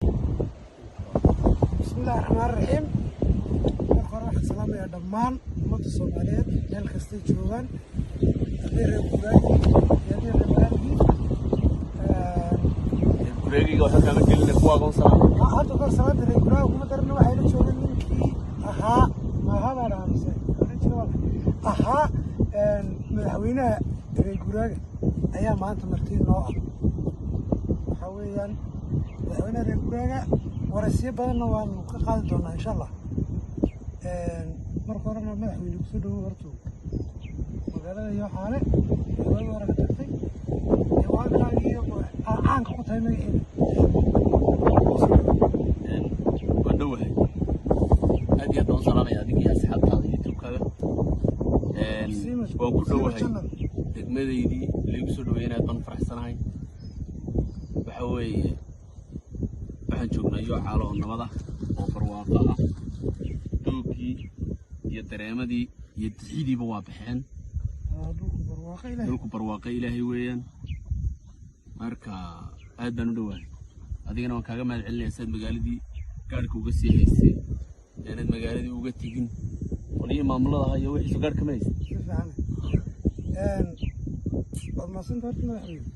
بسم الله الرحمن الرحيم. مرحبا السلام يا دمان umada Soomaaliyeed meel kasta joogan reer guraagiga waxa kala gelin kuwa qoon salaam hadda ka salaad reer guraaga kuma darna waxay la joogan ninkii ma haba raamse madaxweynaha reer guraaga ayaa maanta martii noo waxa weeyaan madaxweynaha reer guraaga waraysiyo badanna waan ka qaadi doonaa insha Allah. marka horena madaxweyne ku soo dhawo horto magaalada iyo xaale way waragtay iyo caanka ku tahay magaceeda waan dhawahay aad iyo aad u salaamay adiga asxaabtaada YouTube-kaaga waan ku dhawahay degmadaydii lagu soo dhaweeyay aad baan faraxsanahay waxa weeye waxaan joognaa iyo xaalo nabada oo barwaaqo ah doogii iyo dareemadii iyo dixidiiba waa baxeen dhulku barwaaqo ilaahay weeyaan marka aad baan u dhawahay adigana waan kaaga mahad celinayaa saad magaaladii gaadhka uga sii haysay inaad magaaladii uga tegin qolihii maamulada iyo wixii soo gaadh ka mahaysay maasanta horta madaxweyne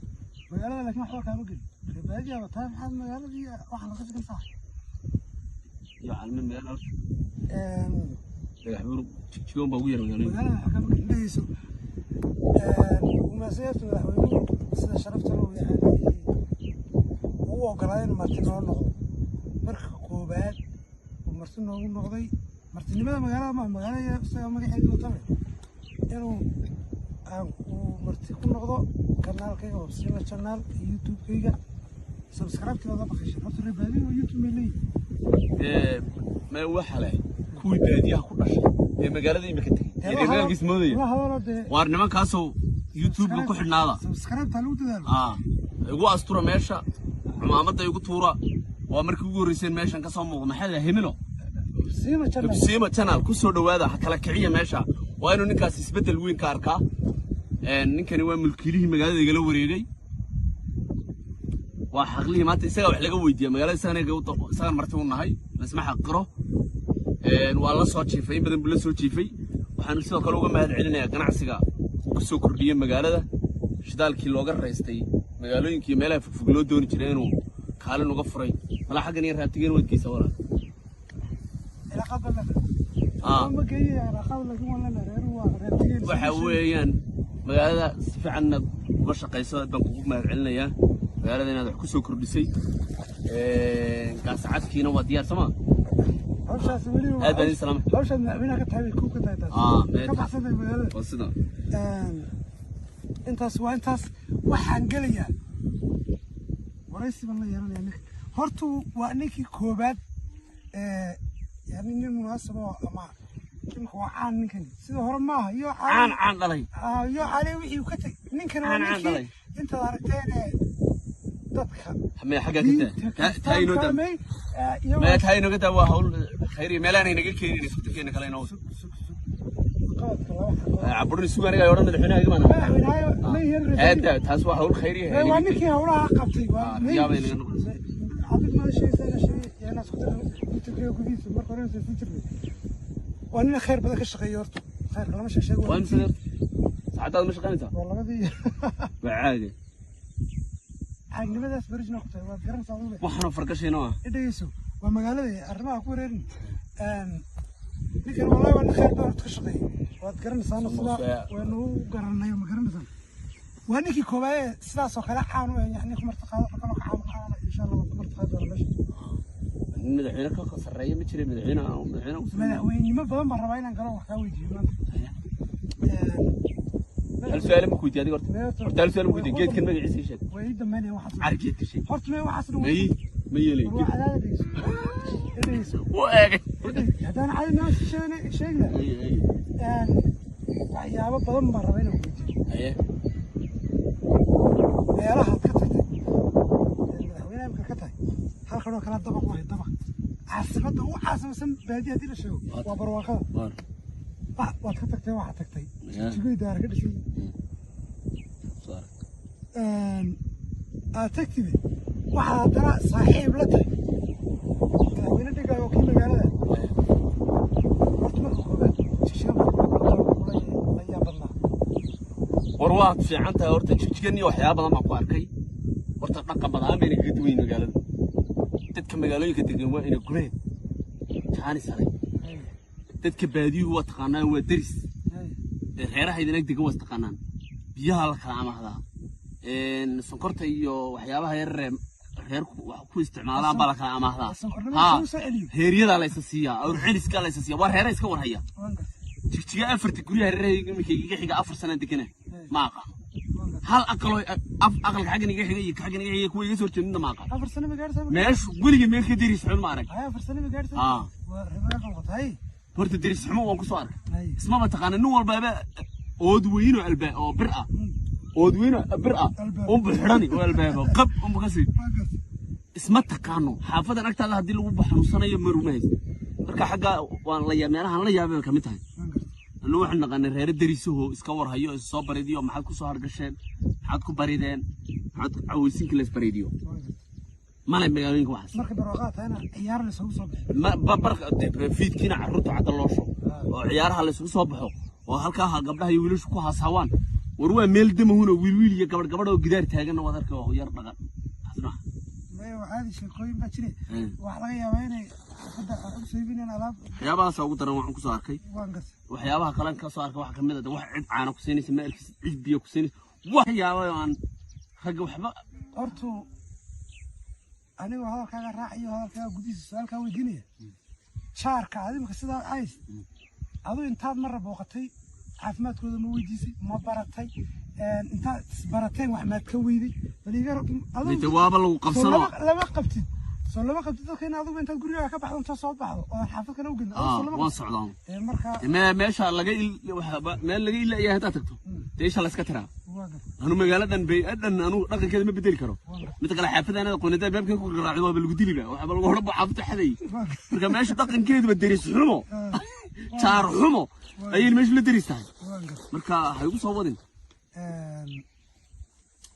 magaalada laakiin waxba kaama gelin reebaadiya wataa maxaad magaaladii waxa laga sigan sax iyo calmin magaalada دحبور تجيهم بقول يا رجال. أنا حكم ليش وما سيرت ولا شرفت له يعني هو قراين مرتين مرخ قوبات ومرتين نقضي مرتين لماذا مجالا سوى مجال حلو طبعا يعني ومرتين نقضه قنال كذا وبسيمة قنال يوتيوب كذا سبسكرايب كذا ضبط شرفت الربالي ويوتيوب ملي. ما هو حلاي. kuwi baadiyaha ku dhashay ee magaalada imika tagay ee magaalkiis mooday waar nimankaas oo YouTube ku xidhnaada subscribe talu dadaal ugu astura meesha cumaamada ugu tuura waa markii ugu horeysay meeshan ka soo muuqdo maxaa la himilo Siima channel ku soo dhawaada kala kiciya meesha waa inuu ninkaas isbedel weyn ka arkaa ninkani waa mulkiilihii magaalada igala wareegay waa xaqlihi maanta isaga wax laga weydiiyay magaalada isaga marti u nahay isma xaqiro waa la soo jiifay in badan buu la soo jiifay waxaan sidoo kale uga mahad celinayaa ganacsiga uu ku soo kordhiyay magaalada shidaalkii looga raystay magaalooyinkii meelaha fog loo dooni jiray inuu kaalin uga furay mala xaggan iyo raabtigeen wadkiisa walaal ila qabla ma geeyay raqab lagu walana reer waa raabtigeen waxa weeyaan magaalada si fiican uga shaqeyso baan kugu mahad celinayaa magaalada inaad wax ku soo kordhisay gaasacadkiina waa diyaar sama hawshaas wali aad baan salaam hawshaas madaxweynaha ka tahay ku ka tahay ka baxsaday magaalada wasida intaas waxaan galayaa waraysi baan la yeelanayaa ninka horta waa ninkii koobaad yani nin munaasabo ama ninka waa caan ninkan sida hore maaha iyo caan dhalay iyo cali wixii ka tagay ninkan waa ninkii inta aragteen dadka ما حاجة كده تاينو ده ما تاينو كده وهقول خيري مالان هنا كيني نفوت كيني كلا ينوس عبرني السوق أنا جاي ورنا الحين هاي كمان هذا تحسوا هقول خيري هاي وانا كي هقولها عقبتي يا بيني عبد ما شيء يا ناس تقريبا كذي مرة قرينا تفكرني وانا خير بدك الشغيرته خير لا مش شيء وين صرت ساعات مش قنيتها والله قضي بعادي عقلبadaas barjina ku tahay waa garan saaxiib waxna farkashayna idayso waa magaalada arrimaha ku wareerin ninkan wallahi waa khayr baad ka shaqeey waad garanaysaa sida waanu garanay ma garanaysaa waa ninkii koobaye sidaas oo kale caan u yahay ku martaqaado kala caan insha Allah ku martaqaado meesha madaxweyne ka sareeyo ma jiray madaxweynimo badan baan rabaa inaan galo wax ka weydiiyo maanta هل سؤال مكويت يا دي قرط؟ هل سؤال مكويت جيت كلمة عيسى شد؟ ويدا ماني واحد عرجت شيء قرط ما واحد مي لي روح على ليش واقع هذا أنا عايز ناس شيء لا يا أبا بدم مرة بينه أيه يا راح كتر وين يمكن كتر هل خلوا كلام طبق واحد طبق عاصمة هو عاصمة سم بادية دي لشو وبرواقة waad ka tagtay waxa tagtay jigay daar ka dhisay aad tagtay waxa dara saaxiib la tahay waad fiican tahay horta jigjigan iyo waxyaabo badan baan ku arkay horta dhaqan badan bayna kaga duwan yihiin magaalada dadka magaalooyinka degan waa inay gubeen jaani sare dadka baadiyuhu waa taqaanaa waa deris reeraha idin degan waa taqaanaan biyaha la kala amahdaa sonkorta iyo waxyaabaha reerku wax ku isticmaalaan baa la kala amahdaa heeryada la isa siiyaa oo celiska la isa siiyaa waa reeraha iska warhaya jigjiga afarta guryaha reerayga markay iga xiga 4 sano degana ma aqaan hal aqalka xaggan iga xiga iyo xaggan iga xiga kuwa iga soo jeedinta ma aqaan 4 sano ma gaarsan meesh guriga meel ka diris xun ma arag 4 sano ma gaarsan waa reeraha qalqatay horta diris xumo waan ku soo arkay isma ma taqaan nin walba ood weyn oo albaab oo bir ah ood weyn oo bir ah oo bixirani oo albaab qab oo kasi isma taqaano xaafadan agtaada hadii lagu baxnuusanayo marumays marka xagga waan la yaabanahan la yaabay kamid tahay anuu waxaan naqaanay reer dariisuhu iska warhayo soo baridiyo maxaad ku soo hargasheen maxaad ku barideen maxaad cawaysinka la isbaridiyo malay magaalooyinka waxaas marka barwaaqaadana ciyaar la soo baxay ma barka fiidkiina carruurta cadda loo sho oo ciyaaraha la isugu soo baxo oo halkaa gabdhaha iyo wiilashu ku haasawaan war waa meel damahuna wiil iyo gabadh oo gidaar taagan wada arka oo yar dhaqan asna وعادي شيء ما تشري وحلاقي يا ويني صدق سيبين ألعاب waxyaabahaas ugu daran waxaan ku soo arkay waxyaabaha qalan ka soo arkay waxa kamid ah wax cid caana ku siinaysa meel cid biyo ku siinaysa waxyaabo aan rag waxba horto aniga hadalkaaga raaciyo hadalkaaga gudihiisa su'aalka weydiinaya shaarka adimka sidaa ays adu intaad mar booqatay caafimaadkooda ma weydiisay ma baratay intaad barateen wax maad ka weyday baliga adu jawaab lagu qabsano lama qabtid soo lama qabtid dadkayna adigu intaad guriga ka baxdo inta soo baxdo oo xaafad kale u gelin waan socdaan marka meesha laga meel laga ilaa hada tagto deesha la iska tiraa anu magaaladan bay adan anu dhaqankeeda ma bedeli karo mid kale xaafadana qoonada baabka ku garaacdo waa lagu dili waxa lagu horba xaafada xaday marka meesha dhaqankeedu ba deris xumo taar xumo ay meesha la deristahay marka hay ugu soo wadin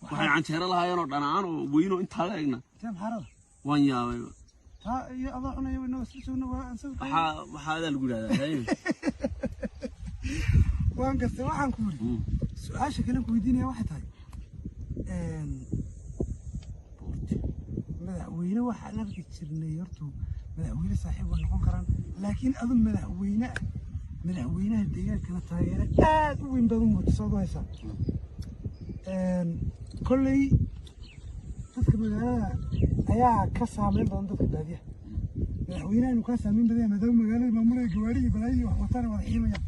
waxay canjeero lahaayeen oo dhanaan oo weyn oo inta la eegna taan xarada waan yaabay ta iyo adoo cunay inoo isla joogno waa aan soo waxa lagu yiraahdaa waan gartay waxaan ku yiri su'aasha kale ku weydiinaya waxa tahay madaxweyne waxa la arki jirnay horto madaxweyne saaxiib oo noqon karaan laakiin adu madaxweynaha deegaankana taageero aad u weyn badan muujiso soo haysaa kolley dadka magaalada ayaa ka saameyn badan dadka baadiyaha madaxweynaha ka saameyn badan maadaama magaalada maamulaya gawaariga balaayiga wax wataan wada xiimaya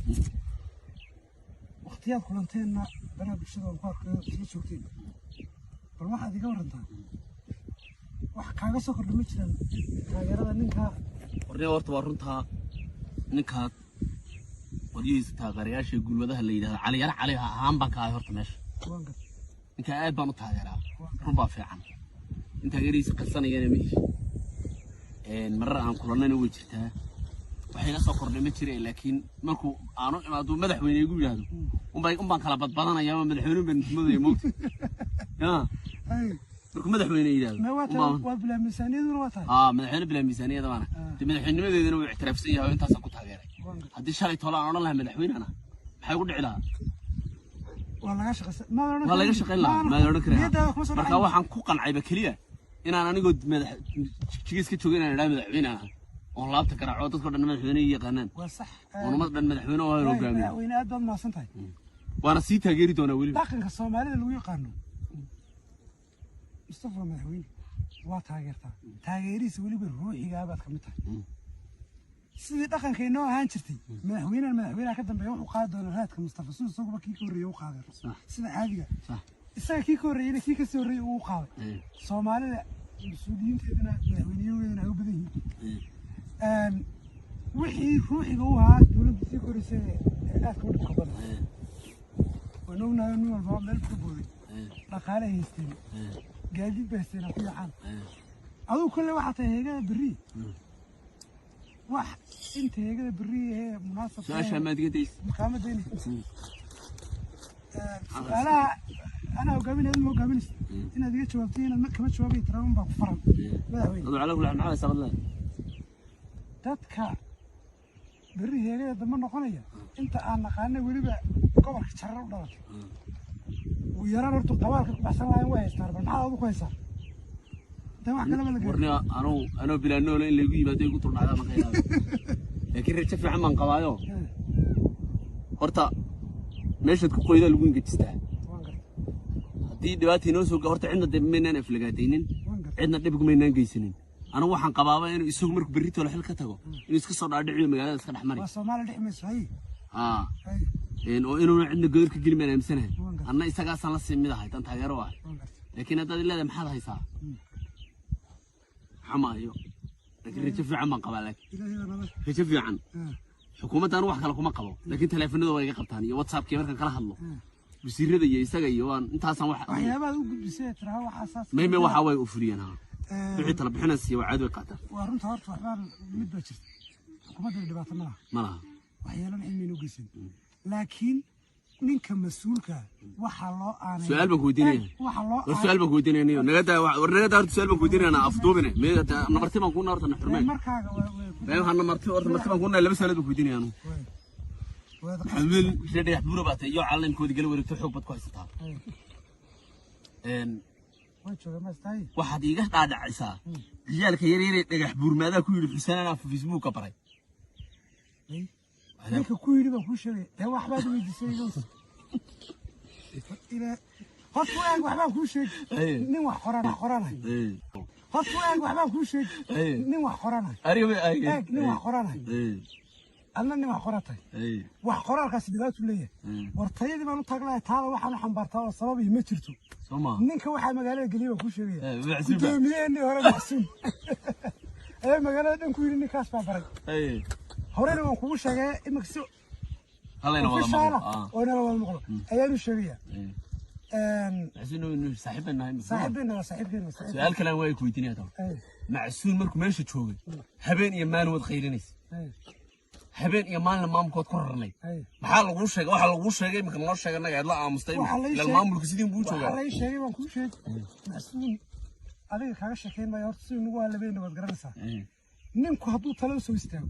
waqtiyaad kulanteenna baraha bulshada oo ku arkay isla joogteen bal waxaad iga warantaa wax kaaga soo kordhama jiraan taageerada ninka warnay horta waa runtaa ninkaad waryihiisa taageerayaasha gulwadaha la yidhaahdo cali ahaan baan ka ahay horta meesha ninka aad baan u taageeraa run baa fiican in taageerihiisa qarsanayana ma ihi marar aan kulanayna way jirtaa waxay la soo kordhay ma jireen laakiin markuu aanu imaado madaxweyne igu yiraahdo umbaan kala badbadanaya madaxweyne baan moodaya moogta markuu madaxweyne yiraahdo waa bila miisaaniyaduna waa tahay madaxweyne bila miisaaniyada waana madaxweynimadeedana way ixtiraafsan yahay intaas ku taageeray haddii shalay tola aan odhan lahaa madaxweynena maxay ugu dhici lahaa waa laga shaqayn lahaa ma odhan karaa marka waxaan ku qancayba keliya inaan anigoo jigiis ka joogay inaan idhaa madaxweyne ah oo laabta garaaco dadka dhan madaxweyne yaqaanaan waa sax oo umad dhan madaxweyne oo hogaamiyo madaxweyne aad baad maasan tahay waana sii taageeri doonaa weli dhaqanka Soomaalida lagu yaqaano Mustafa madaxweyne waa taageertaa taageeriisa weliba ruuxiga baad kamid tahay sidii dhaqankeena oo ahaan jirtay madaxweynaha ka dambeeya wuxuu qaadi doonaa raadka Mustafa suuqa kii ka horeeyay uu qaaday sida caadiga isaga kii ka horeeyay kii ka soo horeeyay uu qaaday Soomaalida مسؤولينتنا مدحوينيوودنا ay u badan yihiin wixii ruuxiga u ahaa dawladda si korisay aad ka dhaqan badan ونونا نونا الباب للكبوي dhaqaale haysteen gaadiid baasteen ku yacaan aduu kale waxa tahay heegada bari wax inta heegada bari ee munaasab saasha ma digadays maqaamadeena أنا وقابلني أنا وقابلني أنا دقيقة شوابتين أنا كمان شوابي تراهم بفرن هذا على كل حال معنا سبب الله تذكر بري هي ضمن قنية أنت أنا قلنا ولي بقى قبر شرر ضغط ويران أرتو قوالك بحسن لا يوه يستار بالمحا أبو كويسار ده واحد كلام اللي ورني أنا بلا نول اللي يجي بعدين يقول طلع هذا ما خير لكن رجع في عمان قوايو horta meesha ku qoyda lagu ingejistaa hadii dhibaato inoo soo gaarto cidna dib meynaan aflagaadeynin cidna dhib gumeynaan geysanin anigu waxaan qabaaba inuu isagu markuu berrito la xil ka tago inuu iska soo dhaadhiciyo magaalada iska dhaxmaray waa Soomaali dhixmeysay oo inuu cidna goorka geli meena amsanahay anna isagaasan la simidahay tan taageero ah laakiin hadda ilaa maxaad haysaa xamaayo laakiin rajay fiican baan qabaa laakiin rajay fiican xukuumaddan wax kale kuma qabo laakiin taleefanadu way iga qabtaan iyo WhatsApp-kii markaan kala hadlo wasiirada iyo isaga iyo waan intaasan waxyaabaha u gudbisay tiraha waxa asaas meeme waxa way u furiyeen wixii tala bixinaysa iyo caad way qaataan waa runta horta waxbaan mid ba jirta xukuumadda dhibaato ma laha waxyeelana cilmi u geysan laakiin ninka mas'uulka waxa loo aanay su'aal baan ku weydiinaya waxa loo su'aal baan ku weydiinaya naga horta su'aal baan ku weydiinaya afduubine meeda namarti baan ku naarta xurmeen markaaga way waxaan namarti baan ku naarta laba su'aal baan ku weydiinaya حمل جدي يحبونه بعد يو علم كود قالوا وريت حب بتكويس تها واحد يقعد قاعد عيسى رجالك يري دغ حبور ماذا كويل حسين انا في فيسبوك ابري هذاك كويل ما كوشري ده واحد بعد ويدسيدو الى هات واحد واحد كوشري نين واحد قرانا هات واحد واحد كوشري نين واحد قرانا اريو اي نين واحد قرانا أنا نما قرأتي. وقرأ كاس دلوقتي ليه. ورطية دي ما نطقلها تعال واحد حنبرتها الصباب يمترتو. سما. نينك واحد مقالة قليبة كل شيء. محسوبة. دميني هرا محسوب. أيه مقالة دم كويرني كاس بابرك. أيه. هرا ما كوش شيء مكسو. هلا أنا والله مغلق. وأنا والله مغلق. أيام الشريعة. إنه صاحبنا صاحبنا. سؤال كلام وايد كويتني هذا. معسول مركو ماشي تشوفه. هبين يمان وتخيلنيس. habeen iyo maalin maamulkood ku rarnay maxaa lagu sheegay waxa lagu sheegay marka loo sheegay aad la aamustay ilaa maamulka sidii buu joogaa waxa la sheegay waan ku sheegay mas'uul adiga kaga shaqeynaya horta si nagu waa labeen wad garanaysaa ninku hadduu talo soo istaago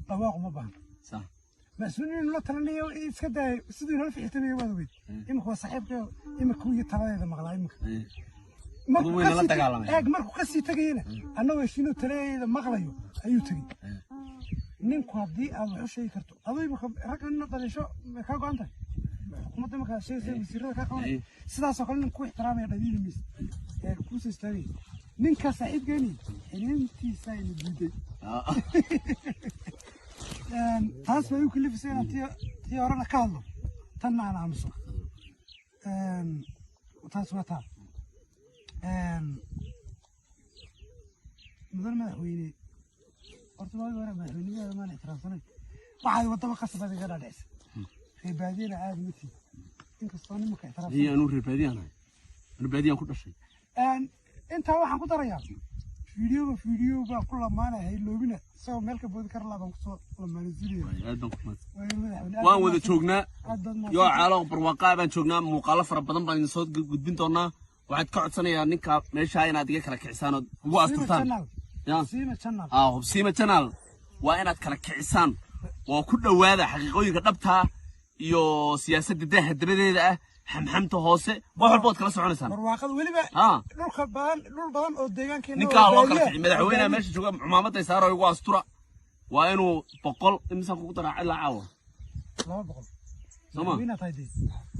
dhawaaq ma baahan sax mas'uuliin la talanayo iska day sidii noo fiixtanayo wada weyd imka waa saaxiibka imka uu taladeeda maqlaa imka markuu ka sii tagayna annagoo shinuu taladeeda maqlayo ayuu tagay ninku haddii aad wax u sheegi karto adoo ragga ina dhalisho ka go'an tahay xukuumadda markaa sheegaysa wasiirada ka qabanay sidaasoo kale ninku ixtiraamaya dhaliili maysa ee ku soo istaagay ninka saaxiibkeeni xiliintiisa ina diiday taas way u kalifisay inaad tii horena ka hadlo tanna aan aamuso taas waa taa mudan madaxweyne horta waa hore madaxweynimada ma ixtiraamsanay waxay wadaba qasab adiga dhaadhaysa reebaadina aad miti inkastoo nimanka ixtiraamsan iyo anu reebaadiyaan ku dhashay inta waxaan ku darayaa fiidiyoo baa ku lamaanahay loobina soo meel ka boodi kar laaban ku soo lamaanaysiyo aad baan ku mahadsan waan wada joognaa yoo caalo barwaaqo baan joognaa muuqaalo fara badan baan soo gudbin doonaa waxaad ka codsanayaa ninka meesha inaad iga kala kicisaan oo ugu asturtaan Hubsiima channel waa inaad kala kicisaan waa ku dhawaada xaqiiqooyinka dhabta iyo siyaasadda dahadebadeeda ah xamxamta hoose wax walba kala soconaysaan barwaaqada waliba dhul badan oo deegaankeena ninka loo kala kicin madaxweynaha meesha jooga xumaamada saaro ugu astura waa inuu 100 imsan ku daraa ilaa caawa 200 sama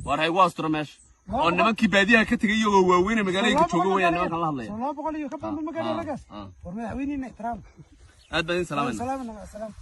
war hay ugu astura meesha oo nimankii baadiyaha ka tagay iyagoo waaweyn magaalada jooga weeyaan nimankan la hadlaya 200 iyo ka badan magaalada lagaas war madaxweynaha ixtiraam aad baan salaam salaam salaam